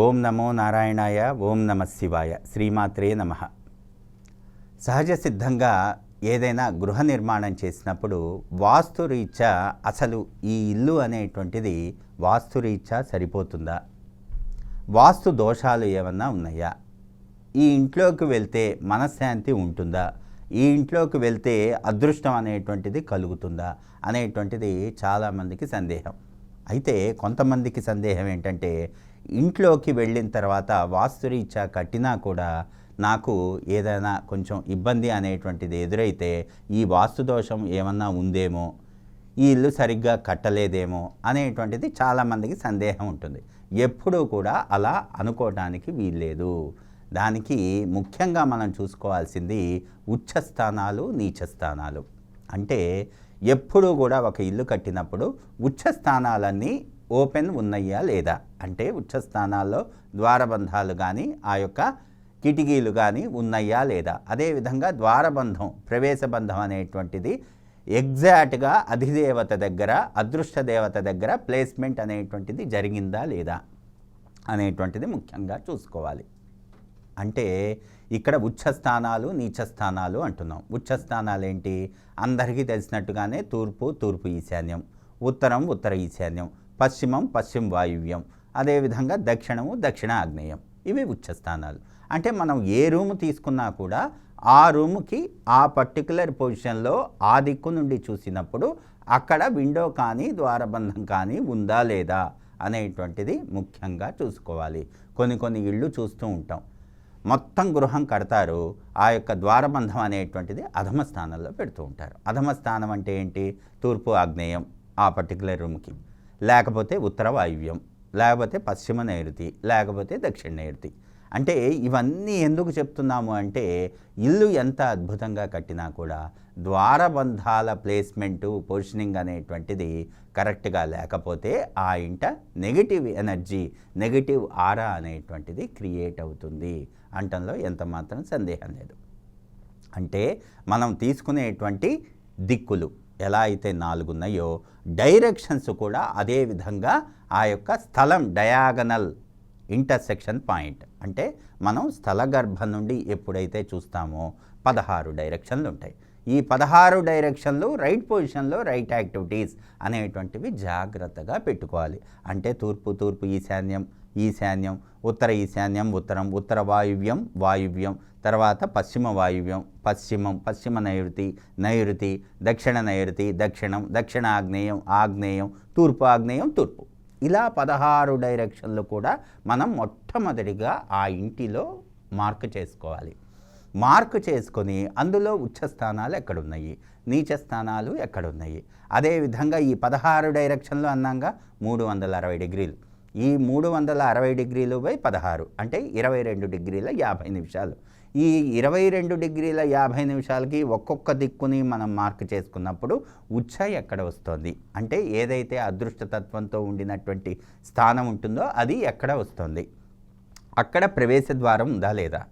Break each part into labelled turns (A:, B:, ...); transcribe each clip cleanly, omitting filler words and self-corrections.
A: ఓం నమో నారాయణాయ, ఓం నమ శివాయ, శ్రీమాత్రే నమః. సహజ సిద్ధంగా ఏదైనా గృహ నిర్మాణం చేసినప్పుడు వాస్తురీత్యా అసలు ఈ ఇల్లు అనేటువంటిది వాస్తురీత్యా సరిపోతుందా, వాస్తు దోషాలు ఏమన్నా ఉన్నాయా, ఈ ఇంట్లోకి వెళ్తే మనశ్శాంతి ఉంటుందా, ఈ ఇంట్లోకి వెళ్తే అదృష్టం అనేటువంటిది కలుగుతుందా అనేటువంటిది చాలామందికి సందేహం. అయితే కొంతమందికి సందేహం ఏంటంటే, ఇంట్లోకి వెళ్ళిన తర్వాత వాస్తురీత్యా కట్టినా కూడా నాకు ఏదైనా కొంచెం ఇబ్బంది అనేటువంటిది ఎదురైతే ఈ వాస్తు దోషం ఏమన్నా ఉందేమో, ఈ ఇల్లు సరిగ్గా కట్టలేదేమో అనేటువంటిది చాలామందికి సందేహం ఉంటుంది. ఎప్పుడూ కూడా అలా అనుకోవడానికి వీల్లేదు. దానికి ముఖ్యంగా మనం చూసుకోవాల్సింది ఉచ్చస్థానాలు, నీచస్థానాలు. అంటే ఎప్పుడూ కూడా ఒక ఇల్లు కట్టినప్పుడు ఉచ్చస్థానాలన్నీ ఓపెన్ ఉన్నాయా లేదా, అంటే ఉచ్చస్థానాల్లో ద్వారబంధాలు కానీ ఆ యొక్క కిటికీలు కానీ ఉన్నాయా లేదా, అదేవిధంగా ద్వారబంధం, ప్రవేశబంధం అనేటువంటిది ఎగ్జాక్ట్గా అధిదేవత దగ్గర, అదృష్ట దేవత దగ్గర ప్లేస్మెంట్ అనేటువంటిది జరిగిందా లేదా అనేటువంటిది ముఖ్యంగా చూసుకోవాలి. అంటే ఇక్కడ ఉచ్చస్థానాలు, నీచస్థానాలు అంటున్నాం. ఉచ్చస్థానాలు ఏంటి, అందరికీ తెలిసినట్టుగానే తూర్పు ఈశాన్యం, ఉత్తరం ఉత్తర ఈశాన్యం, పశ్చిమం పశ్చిమ వాయువ్యం, అదేవిధంగా దక్షిణ ఆగ్నేయం. ఇవి ఉచ్చస్థానాలు. అంటే మనం ఏ రూము తీసుకున్నా కూడా ఆ రూముకి ఆ పర్టికులర్ పొజిషన్లో ఆ దిక్కు నుండి చూసినప్పుడు అక్కడ విండో కానీ ద్వారబంధం కానీ ఉందా లేదా అనేటువంటిది ముఖ్యంగా చూసుకోవాలి. కొన్ని ఇళ్ళు చూస్తూ ఉంటాం, మొత్తం గృహం కడతారు, ఆ యొక్క ద్వారబంధం అనేటువంటిది అధమ స్థానంలో పెడుతూ ఉంటారు. అధమ స్థానం అంటే ఏంటి, తూర్పు ఆగ్నేయం ఆ పర్టికులర్ రూమ్కి, లేకపోతే ఉత్తర వాయువ్యం, లేకపోతే పశ్చిమ నైరుతి, లేకపోతే దక్షిణ నైరుతి. అంటే ఇవన్నీ ఎందుకు చెప్తున్నాము అంటే, ఇల్లు ఎంత అద్భుతంగా కట్టినా కూడా ద్వారబంధాల ప్లేస్మెంటు, పొజిషనింగ్ అనేటువంటిది కరెక్ట్గా లేకపోతే ఆ ఇంట నెగిటివ్ ఎనర్జీ, నెగిటివ్ ఆరా అనేటువంటిది క్రియేట్ అవుతుంది అంటంలో ఎంత మాత్రం సందేహం లేదు. అంటే మనం తీసుకునేటువంటి దిక్కులు ఎలా అయితే 4 ఉన్నాయో, డైరెక్షన్స్ కూడా అదే విధంగా ఆ యొక్క స్థలం డయాగనల్ ఇంటర్సెక్షన్ పాయింట్, అంటే మనం స్థల గర్భం నుండి ఎప్పుడైతే చూస్తామో 16 డైరెక్షన్లు ఉంటాయి. ఈ 16 డైరెక్షన్లు రైట్ పొజిషన్లో రైట్ యాక్టివిటీస్ అనేటువంటివి జాగ్రత్తగా పెట్టుకోవాలి. అంటే తూర్పు ఈశాన్యం, ఉత్తర ఈశాన్యం, ఉత్తర వాయువ్యం, తర్వాత పశ్చిమ వాయువ్యం, పశ్చిమ నైరుతి, దక్షిణ నైరుతి, దక్షిణ ఆగ్నేయం, తూర్పు ఆగ్నేయం, తూర్పు. ఇలా 16 డైరెక్షన్లు కూడా మనం మొట్టమొదటిగా ఆ ఇంటిలో మార్క్ చేసుకోవాలి. మార్క్ చేసుకొని అందులో ఉచ్చస్థానాలు ఎక్కడున్నాయి, నీచ స్థానాలు ఎక్కడున్నాయి, అదేవిధంగా ఈ 16 డైరెక్షన్లు అన్నాగా 360 డిగ్రీలు, ఈ 360 డిగ్రీలు బై 16 అంటే 22 డిగ్రీల 50 నిమిషాలు. ఈ 22 డిగ్రీల 50 నిమిషాలకి ఒక్కొక్క దిక్కుని మనం మార్క్ చేసుకున్నప్పుడు ఉచ్చ ఎక్కడ వస్తుంది, అంటే ఏదైతే అదృష్టతత్వంతో ఉండినటువంటి స్థానం ఉంటుందో అది ఎక్కడ వస్తుంది, అక్కడ ప్రవేశ ద్వారం ఉందా లేదా,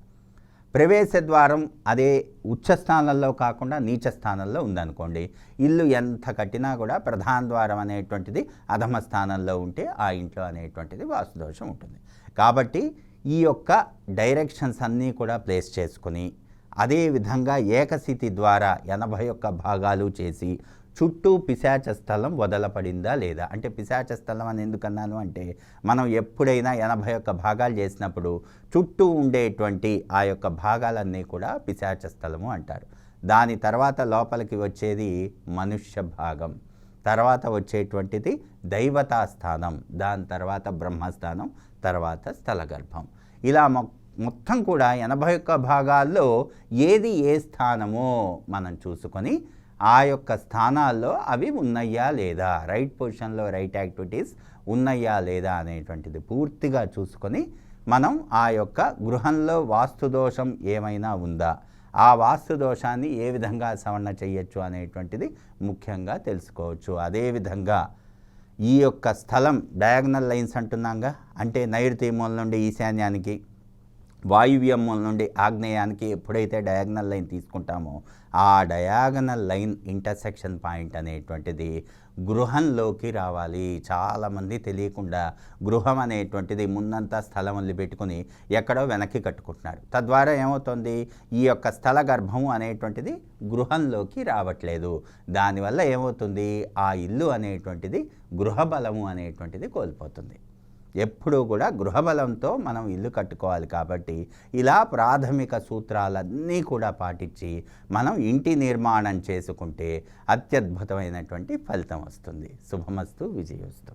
A: ప్రవేశ ద్వారం అదే ఉచ్చ స్థానంలో కాకుండా నీచ స్థానంలో ఉందనుకోండి, ఇల్లు ఎంత కట్టినా కూడా ప్రధాన ద్వారం అనేటువంటిది అధమ స్థానంలో ఉంటే ఆ ఇంట్లో అనేటువంటిది వాస్తుదోషం ఉంటుంది. కాబట్టి ఈ యొక్క డైరెక్షన్స్ అన్నీ కూడా ప్లేస్ చేసుకుని, అదేవిధంగా ఏకస్థితి ద్వారా 81 భాగాలు చేసి చుట్టూ పిశాచ స్థలం వదలపడిందా లేదా, అంటే పిశాచ స్థలం అని ఎందుకన్నాను అంటే, మనం ఎప్పుడైనా 81 భాగాలు చేసినప్పుడు చుట్టూ ఉండేటువంటి ఆ యొక్క భాగాలన్నీ కూడా పిశాచ స్థలము అంటారు. దాని తర్వాత లోపలికి వచ్చేది మనుష్య భాగం, తర్వాత వచ్చేటువంటిది దైవతా స్థానం, దాని తర్వాత బ్రహ్మస్థానం, తర్వాత స్థల గర్భం. ఇలా మొత్తం కూడా 81 భాగాల్లో ఏది ఏ స్థానమో మనం చూసుకొని ఆ యొక్క స్థానాల్లో అవి ఉన్నాయా లేదా, రైట్ పొజిషన్లో రైట్ యాక్టివిటీస్ ఉన్నాయా లేదా అనేటువంటిది పూర్తిగా చూసుకొని మనం ఆ యొక్క గృహంలో వాస్తుదోషం ఏమైనా ఉందా, ఆ వాస్తు దోషాన్ని ఏ విధంగా సవరణ చేయొచ్చు అనేటువంటిది ముఖ్యంగా తెలుసుకోవచ్చు. అదేవిధంగా ఈ యొక్క స్థలం డయాగనల్ లైన్స్ అంటున్నాగా, అంటే నైరుతి మూల నుండి ఈశాన్యానికి, వాయువ్యం మూల నుండి ఆగ్నేయానికి ఎప్పుడైతే డయాగనల్ లైన్ తీసుకుంటామో ఆ డయాగనల్ లైన్ ఇంటర్సెక్షన్ పాయింట్ అనేటువంటిది గృహంలోకి రావాలి. చాలామంది తెలియకుండా గృహం అనేటువంటిది ముందంతా స్థలం వదిలిపెట్టుకుని ఎక్కడో వెనక్కి కట్టుకుంటున్నారు. తద్వారా ఏమవుతుంది, ఈ యొక్క స్థల గర్భము అనేటువంటిది గృహంలోకి రావట్లేదు. దానివల్ల ఏమవుతుంది, ఆ ఇల్లు అనేటువంటిది గృహబలము అనేటువంటిది కోల్పోతుంది. ఎప్పుడూ కూడా గృహబలంతో మనం ఇల్లు కట్టుకోవాలి. కాబట్టి ఇలా ప్రాథమిక సూత్రాలన్నీ కూడా పాటించి మనం ఇంటి నిర్మాణం చేసుకుంటే అత్యద్భుతమైనటువంటి ఫలితం వస్తుంది. శుభమస్తు, విజయోస్తు.